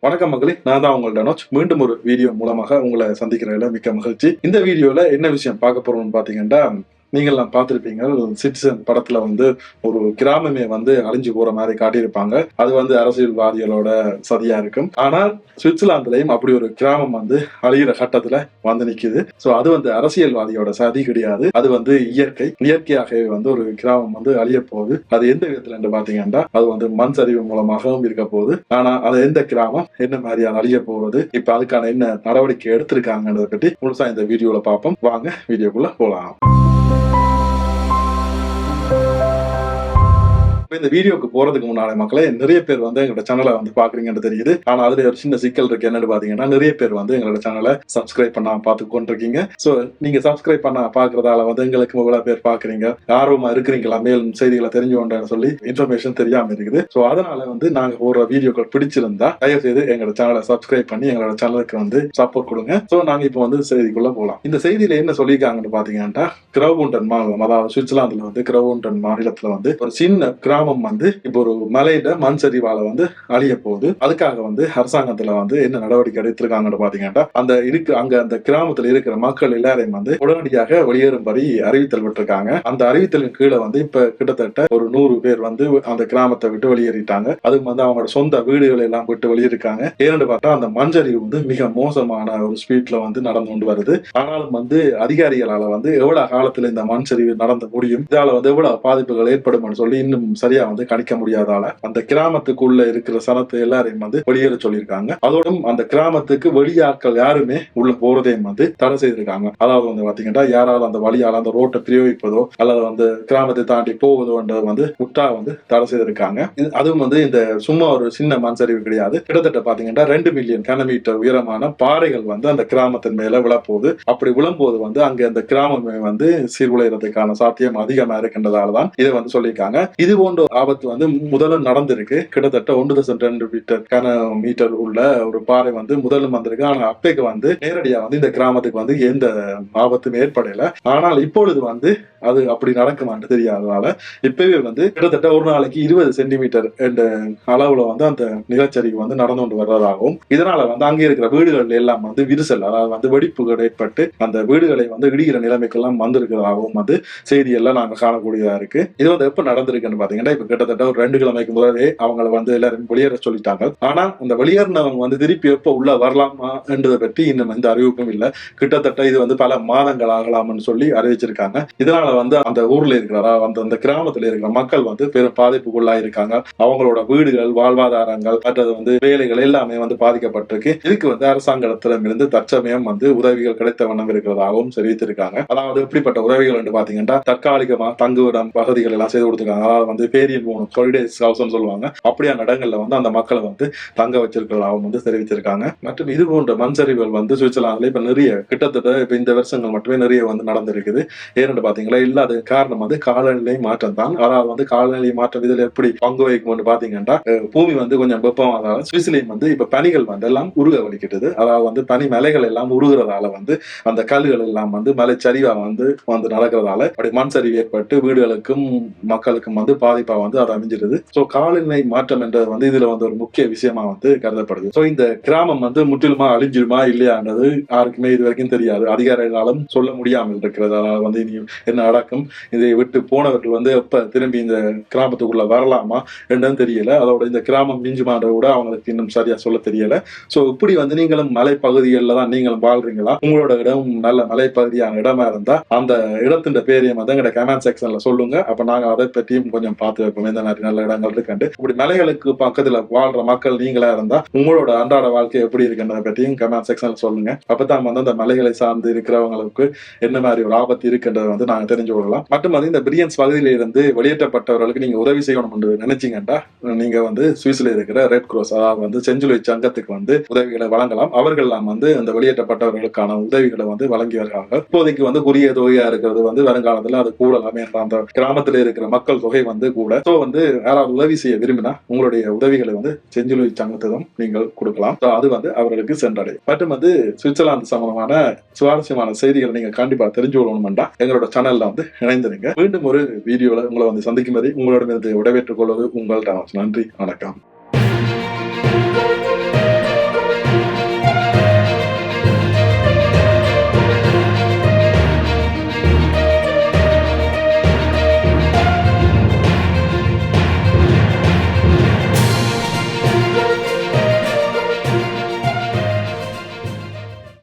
வணக்கம் மகளே, நான் தான் உங்கள்ட்ட டனோஜ். மீண்டும் ஒரு வீடியோ மூலமாக உங்களை சந்திக்கிறதுல மிக்க மகிழ்ச்சி. இந்த வீடியோல என்ன விஷயம் பார்க்க போறோம்னு பாத்தீங்கன்னா, நீங்கள்லாம் பார்த்திருப்பீங்க, சிட்டிசன் படத்துல வந்து ஒரு கிராமமே வந்து அழிஞ்சு போற மாதிரி காட்டியிருப்பாங்க. அது வந்து அரசியல்வாதிகளோட சதியா இருக்கும். ஆனால் சுவிட்சர்லாந்துலயும் அப்படி ஒரு கிராமம் வந்து அழிகிற கட்டத்துல வந்து நிக்குது. சோ அது வந்து அரசியல்வாதியோட சதி கிடையாது, அது வந்து இயற்கையாகவே வந்து ஒரு கிராமம் வந்து அழிய போகுது. அது எந்த விதத்துல பாத்தீங்கன்னா, அது வந்து மண் சரிவு மூலமாகவும் இருக்க போகுது. ஆனா அது எந்த கிராமம், என்ன மாதிரியான அழிய போகுது, இப்ப அதுக்கான என்ன நடவடிக்கை எடுத்திருக்காங்கன்றதை பற்றி முழுசா இந்த வீடியோல பார்ப்போம். வாங்க வீடியோக்குள்ள போலாம். இந்த வீடியோக்கு போறதுக்கு முன்னாடி மக்களே, நிறைய பேர் வந்து எங்களோட சேனலை வந்து பாக்குறீங்கன்னு தெரியுது. ஆனா அதுல ஒரு சின்ன சிக்கல் இருக்கு. என்னன்னு பாத்தீங்கன்னா, நிறைய பேர் வந்து எங்களோட சேனலை சப்ஸ்கிரைப் பண்ண பார்த்து கொண்டிருக்கீங்க. சோ நீங்க சப்ஸ்கிரைப் பண்ண பாக்குறதால வந்து எங்களுக்கு இவ்வளவு பேர் பாக்குறீங்க, ஆர்வமா இருக்கிறீங்களா மேலும் செய்திகளை தெரிஞ்சு கொண்டேன்னு சொல்லி இன்ஃபர்மேஷன் தெரியாம இருக்குது. சோ அதனால வந்து நாங்க ஒரு வீடியோக்கள் பிடிச்சிருந்தா தயவு செய்து எங்களோட சேனலை சப்ஸ்கிரைப் பண்ணி எங்களோட சேனலுக்கு வந்து சப்போர்ட் கொடுங்க. சோ நாங்க இப்போ வந்து செய்திக்குள்ள போலாம். இந்த செய்தியில என்ன சொல்லியிருக்காங்கன்னு பாத்தீங்கன்னா, கிரவுண்டன் மாநிலம், அதாவது சுவிட்சர்லாந்துல வந்து கிரவுண்டன் மாநிலத்துல வந்து ஒரு சின்ன கிராமம் வந்து இப்போ ஒரு மலையில மண் சரிவால வந்து அழிய போகுது. அதுக்காக வந்து அரசாங்கத்துல வந்து என்ன நடவடிக்கை எடுத்திருக்காங்கன்னு பாத்தீங்கன்னா, அந்த கிராமத்துல இருக்கிற மக்கள் எல்லாரையும் வந்து உடனடியாக வெளியேறும்படி அறிவித்தல் விட்டுருக்காங்க. அந்த அறிவித்தலின் கீழே வந்து இப்ப கிட்டத்தட்ட ஒரு 100 பேர் வந்து அந்த கிராமத்தை விட்டு வெளியேறிட்டாங்க. அதுவும் வந்து அவங்களோட சொந்த வீடுகளை எல்லாம் விட்டு வெளியேறிருக்காங்க. ஏன்னு பார்த்தா அந்த மண்சரிவு வந்து மிக மோசமான ஒரு ஸ்பீட்ல வந்து நடந்து கொண்டு வருது. ஆனாலும் வந்து அதிகாரிகளால வந்து எவ்வளவு காலத்துல இந்த மண் சரிவு நடந்து முடியும், இதால வந்து எவ்வளவு பாதிப்புகள் ஏற்படும் சொல்லி இன்னும் சரியா வந்து கணிக்க முடியாதால அந்த கிராமத்துக்குள்ள இருக்கிற சனத்தை எல்லாரையும் வந்து வெளியேற சொல்லியிருக்காங்க. அதோடும் அந்த கிராமத்துக்கு வெளியாட்கள் யாருமே உள்ள போறதையும் வந்து தடை செய்திருக்காங்க. அதாவது வந்து பாத்தீங்கன்னா, யாராவது அந்த வழியால அந்த ரோட்டை பிரயோகிப்பதோ அல்லது வந்து கிராமத்தை தாண்டி போவதோன்றது வந்து முட்டா வந்து தடை செய்திருக்காங்க. அதுவும் வந்து இந்த சும்மா ஒரு சின்ன மண் சரிவு கிடையாது. கிட்டத்தட்ட பாத்தீங்கன்னா 2 மில்லியன் கனமீட்டர் உயரமான பாறைகள் வந்து அந்த கிராமத்தின் மேல விழப்போகுது. அப்படி விழும்போது வந்து அங்க அந்த கிராமமே வந்து சீர்குலைறதுக்கான சாத்தியம் அதிகமா இருக்கின்றதாலதான் இதை வந்து சொல்லியிருக்காங்க. இது போன்ற ஆபத்து வந்து முதல்ல நடந்திருக்கு. கிட்டத்தட்ட 1.2 மீட்டர் உள்ள ஒரு பாறை வந்து முதல்ல வந்திருக்கு. ஆனா அப்பைக்கு வந்து நேரடியா வந்து இந்த கிராமத்துக்கு வந்து எந்த ஆபத்தும் ஏற்படல. ஆனால் இப்பொழுது வந்து அது அப்படி நடக்குமான்னு தெரியாததால இப்பவே வந்து கிட்டத்தட்ட ஒரு நாளைக்கு 20 சென்டிமீட்டர் என்ற அளவுல வந்து அந்த நிலச்சரிவு வந்து நடந்து கொண்டு வர்றதாகவும், இதனால வந்து அங்கே இருக்கிற வீடுகள் எல்லாம் வந்து விரிசல், அதாவது வந்து வெடிப்புகள் ஏற்பட்டு அந்த வீடுகளை வந்து இடிகிற நிலைமைக்கெல்லாம் வந்திருக்கிறதாகவும் வந்து செய்தியெல்லாம் நாங்க காணக்கூடியதா இருக்கு. இது வந்து எப்ப நடந்திருக்குன்னு பாத்தீங்கன்னா, இப்ப கிட்டத்தட்ட ஒரு 2 கிழமைக்கு முதலே அவங்களை வந்து எல்லாரும் வெளியேற சொல்லிட்டாங்க. ஆனா அந்த வெளியேறினவங்க வந்து திருப்பி எப்ப உள்ள வரலாமா என்றதை பற்றி இன்னும் எந்த அறிவிப்பும் இல்லை. கிட்டத்தட்ட இது வந்து பல மாதங்கள் ஆகலாம்னு சொல்லி அறிவிச்சிருக்காங்க. இதனால வந்து அந்த ஊர்ல இருக்கிற அந்த கிராமத்துல இருக்கிற மக்கள் வந்து பெரும் பாதிப்புக்குள்ளா இருக்காங்க. அவங்களோட வீடுகள், வாழ்வாதாரங்கள், மற்றது வந்து வேலைகள் எல்லாமே வந்து பாதிக்கப்பட்டிருக்கு. இதுக்கு வந்து அரசாங்கத்திடமிருந்து தற்சமயம் வந்து உதவிகள் கிடைத்த வண்ணம் இருக்கிறதாகவும் தெரிவித்திருக்காங்க. அதாவது எப்படிப்பட்ட உதவிகள் என்று பாத்தீங்கன்னா, தற்காலிகமா தங்குவிடம் வசதிகள் எல்லாம் செய்து கொடுத்திருக்காங்க. அதாவது வந்து பேரியல் ஹாலிடேஸ் ஹவுஸ்னு சொல்லுவாங்க, அப்படியான இடங்கள்ல வந்து அந்த மக்களை வந்து தங்க வச்சிருக்கிறதாகவும் வந்து தெரிவித்திருக்காங்க. மற்றும் இது போன்ற மண் சரிவுகள் வந்து சுவிட்சர்லாந்துல இப்ப நிறைய, கிட்டத்தட்ட இப்ப இந்த வருஷங்கள் மட்டுமே நிறைய வந்து நடந்திருக்குது. ஏன்னு பாத்தீங்களா, இல்லாத காரணம் வந்து காலநிலை மாற்றம் தான். அதாவது வந்து காலநிலை மாற்றம் இதில் எப்படி பங்கு வகிக்கும் பாத்தீங்கன்னா, பூமி வந்து கொஞ்சம் வெப்பமானதால சுவிஸ்லயும் வந்து இப்ப பனிகள் வந்து எல்லாம் உருக வலிக்கிட்டது. அதாவது வந்து பனி மலைகள் எல்லாம் உருகிறதால வந்து அந்த கல்லுகள் எல்லாம் வந்து மலைச்சரிவா வந்து நடக்கிறதால அப்படி மண் சரிவு ஏற்பட்டு வீடுகளுக்கும் மக்களுக்கும் வந்து பாதிப்பா வந்து அது அமைஞ்சிருது. சோ காலநிலை மாற்றம் என்றது வந்து இதுல வந்து ஒரு முக்கிய விஷயமா வந்து கருதப்படுது. சோ இந்த கிராமம் வந்து முற்றிலுமா அழிஞ்சிருமா இல்லையான்றது யாருக்குமே இது வரைக்கும் தெரியாது. அதிகாரிகளாலும் சொல்ல முடியாமல் இருக்கிறது. அதாவது வந்து இனி என்ன நடக்கும், இதை விட்டு போனவர்கள் வந்து எப்ப திரும்பி இந்த கிராமத்துக்குள்ள வரலாமா என்றும் தெரியல. அதோட இந்த கிராமம் மிஞ்சுமான்ற கூட அவங்களுக்கு இன்னும் சரியா சொல்ல தெரியல. சோ இப்படி வந்து நீங்களும் மலைப்பகுதிகளில் தான் நீங்களும் வாழ்றீங்களா, உங்களோட இடம் நல்ல மலைப்பகுதியான இடமா இருந்தா அந்த இடத்தின் பேரையும் வந்து எங்க கமெண்ட் செக்ஷன்ல சொல்லுங்க. அப்ப நாங்க அதை பற்றியும் கொஞ்சம் பார்த்து வைப்போம், இந்த மாதிரி நல்ல இடங்கள் இருக்கு. இப்படி மலைகளுக்கு பக்கத்துல வாழ்ற மக்கள் நீங்களா இருந்தா உங்களோட அன்றாட வாழ்க்கை எப்படி இருக்குன்றதை பற்றியும் கமெண்ட் செக்ஷன்ல சொல்லுங்க. அப்பதான் வந்து அந்த மலைகளை சார்ந்து இருக்கிறவங்களுக்கு என்ன மாதிரி ஒரு ஆபத்து இருக்குன்றதை வந்து நாங்க தெரிஞ்சு கொள்ளலாம். மற்றும் வந்து இந்த பிரியன்ஸ் பகுதியில இருந்து வெளியேற்றப்பட்டவர்களுக்கு நீங்க உதவி செய்யணும் என்று நினைச்சீங்கன்னா, நீங்க வந்து சுவிஸ்ல இருக்கிற ரெட் கிராஸ், அதாவது வந்து செஞ்சிலுவை சங்கத்துக்கு வந்து உதவிகளை வழங்கலாம். அவர்கள் வந்து அந்த வெளியேற்றப்பட்டவர்களுக்கான உதவிகளை வந்து வழங்கி வருகிறார்கள். இப்போதைக்கு வந்து குறுகிய தொகையா இருக்கிறது வந்து வருங்காலத்துல அது கூடலாமே என்ற அந்த கிராமத்தில் இருக்கிற மக்கள் தொகை வந்து கூட. சோ வந்து யாராவது உதவி செய்ய விரும்பினா உங்களுடைய உதவிகளை வந்து செஞ்சிலுவை சங்கத்திடம் நீங்கள் கொடுக்கலாம். அது வந்து அவர்களுக்கு சென்றடையும். மற்றும் வந்து சுவிட்சர்லாந்து சம்பந்தமான சுவாரஸ்யமான செய்திகளை நீங்க கண்டிப்பா தெரிஞ்சு கொள்ளணும்னா எங்களோட சேனல்ல வந்து இணைந்திருங்க. மீண்டும் ஒரு வீடியோல உங்களை வந்து சந்திக்கும் வரை உங்களிடமிருந்து விடைபெற்றுக் கொள்வது உங்கள் டனோஜ். நன்றி, வணக்கம்.